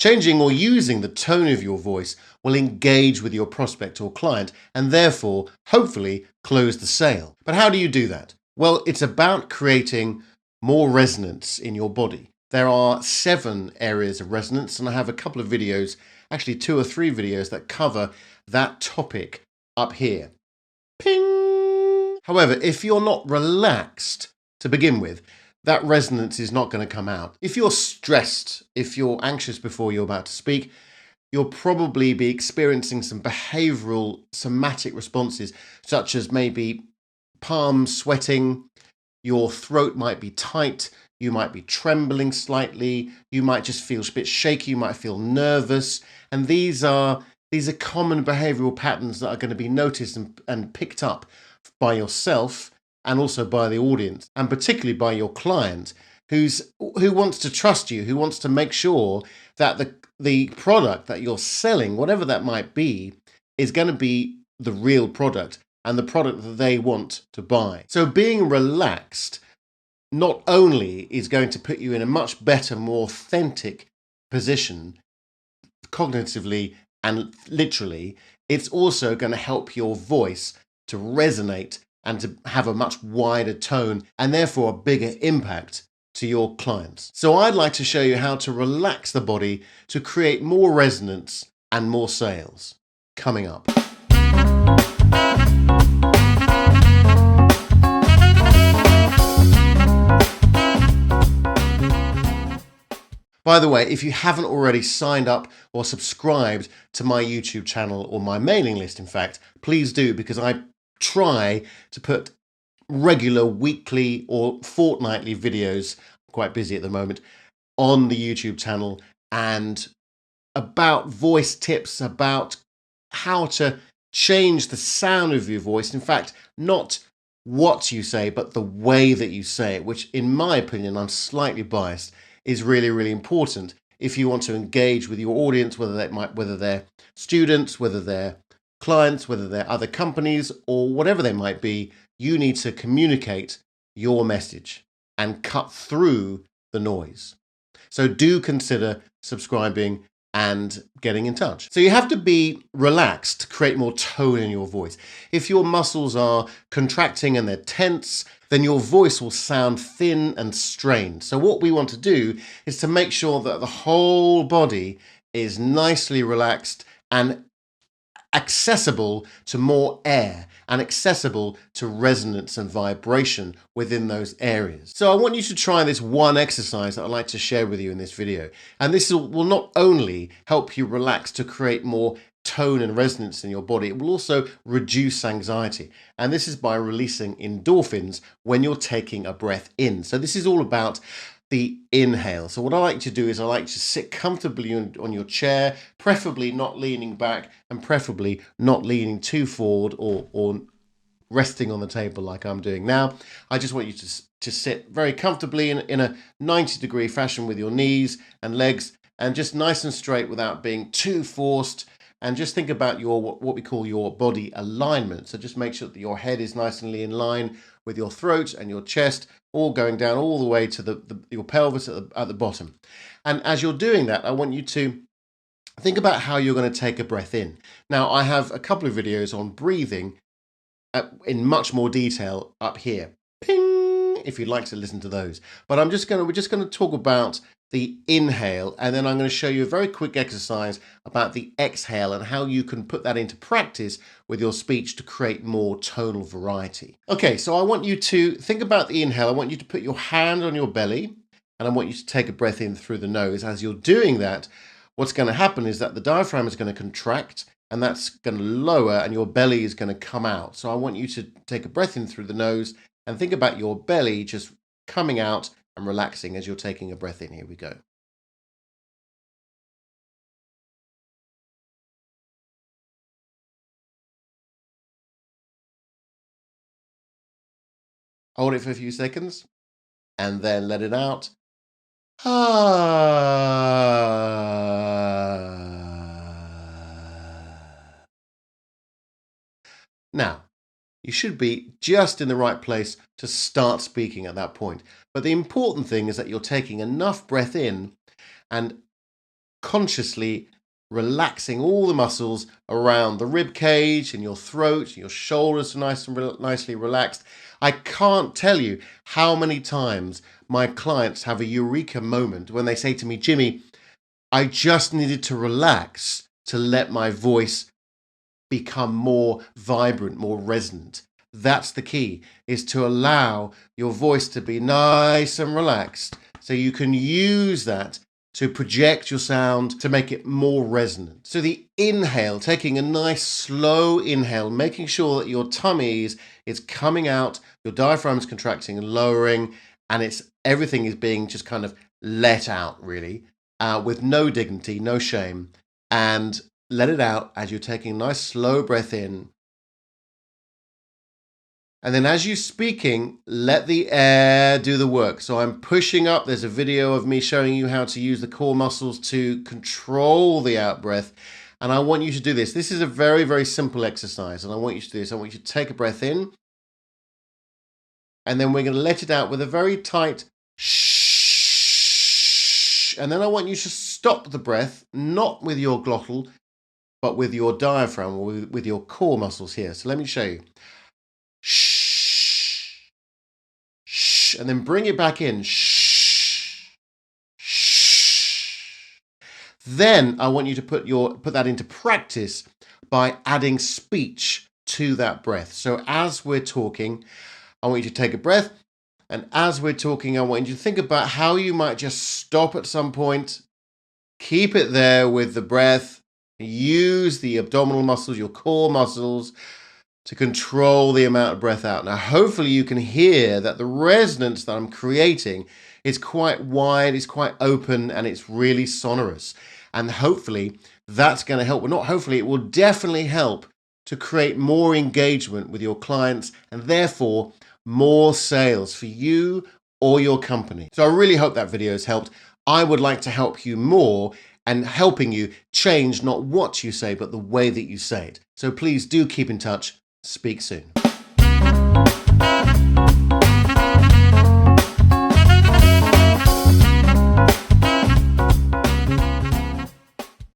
Changing or using the tone of your voice will engage with your prospect or client and therefore, hopefully, close the sale. But how do you do that? Well, it's about creating more resonance in your body. There are 7 areas of resonance, and I have a couple of videos, actually 2 or 3 videos that cover that topic up here. Ping! However, if you're not relaxed to begin with, that resonance is not going to come out. If you're stressed, if you're anxious before you're about to speak, you'll probably be experiencing some behavioral somatic responses, such as maybe palms sweating, your throat might be tight, you might be trembling slightly, you might just feel a bit shaky, you might feel nervous, and these are common behavioral patterns that are going to be noticed and picked up by yourself and also by the audience, and particularly by your client who wants to trust you, who wants to make sure that the product that you're selling, whatever that might be, is going to be the real product and the product that they want to buy. So being relaxed not only is going to put you in a much better, more authentic position cognitively and literally, it's also going to help your voice to resonate and to have a much wider tone and therefore a bigger impact to your clients. So I'd like to show you how to relax the body to create more resonance and more sales coming up. By the way, if you haven't already signed up or subscribed to my YouTube channel or my mailing list, in fact, please do, because I try to put regular weekly or fortnightly videos, I'm quite busy at the moment, on the YouTube channel and about voice tips, about how to change the sound of your voice. In fact, not what you say, but the way that you say it, which in my opinion, I'm slightly biased, is really, really important if you want to engage with your audience, whether they're students, whether they're clients, whether they're other companies, or whatever they might be. You need to communicate your message and cut through the noise. So do consider subscribing and getting in touch. So you have to be relaxed to create more tone in your voice. If your muscles are contracting and they're tense, then your voice will sound thin and strained. So what we want to do is to make sure that the whole body is nicely relaxed and accessible to more air and accessible to resonance and vibration within those areas. So I want you to try this one exercise that I'd like to share with you in this video. And this will not only help you relax to create more tone and resonance in your body, it will also reduce anxiety. And this is by releasing endorphins when you're taking a breath in. So this is all about the inhale. So what I like to do is I like to sit comfortably on your chair, preferably not leaning back and preferably not leaning too forward or resting on the table like I'm doing now. I just want you to sit very comfortably in a 90-degree fashion with your knees and legs, and just nice and straight without being too forced. And just think about your what we call your body alignment. So just make sure that your head is nicely in line with your throat and your chest, all going down all the way to your pelvis at the bottom. And as you're doing that, I want you to think about how you're going to take a breath in. Now, I have a couple of videos on breathing in much more detail up here. Ping! If you'd like to listen to those. But we're just going to talk about the inhale, and then I'm going to show you a very quick exercise about the exhale and how you can put that into practice with your speech to create more tonal variety. Okay, so I want you to think about the inhale. I want you to put your hand on your belly, and I want you to take a breath in through the nose. As you're doing that, what's going to happen is that the diaphragm is going to contract, and that's going to lower, and your belly is going to come out. So I want you to take a breath in through the nose and think about your belly just coming out and relaxing as you're taking a breath in. Here we go. Hold it for a few seconds and then let it out. Now, you should be just in the right place to start speaking at that point. But the important thing is that you're taking enough breath in and consciously relaxing all the muscles around the rib cage and your throat, and your shoulders are nice and nicely relaxed. I can't tell you how many times my clients have a eureka moment when they say to me, Jimmy, I just needed to relax to let my voice become more vibrant, more resonant. That's the key, is to allow your voice to be nice and relaxed so you can use that to project your sound to make it more resonant. So the inhale, taking a nice slow inhale, making sure that your tummy is coming out, your diaphragm is contracting and lowering, and everything is being just kind of let out, really, with no dignity, no shame, and let it out as you're taking a nice slow breath in. And then as you're speaking, let the air do the work. So I'm pushing up. There's a video of me showing you how to use the core muscles to control the out breath. And I want you to do this. This is a very, very simple exercise. And I want you to do this. I want you to take a breath in. And then we're going to let it out with a very tight shh. And then I want you to stop the breath, not with your glottal, but with your diaphragm or with your core muscles here. So let me show you. Shh, shh, and then bring it back in. Shh, shh. Then I want you to put that into practice by adding speech to that breath. So as we're talking, I want you to take a breath, and as we're talking, I want you to think about how you might just stop at some point, keep it there with the breath, use the abdominal muscles, your core muscles, to control the amount of breath out. Now, hopefully you can hear that the resonance that I'm creating is quite wide, it's quite open, and it's really sonorous. And hopefully that's going to help. Well, not hopefully, it will definitely help to create more engagement with your clients and therefore more sales for you or your company. So I really hope that video has helped. I would like to help you more and helping you change not what you say, but the way that you say it. So please do keep in touch. Speak soon.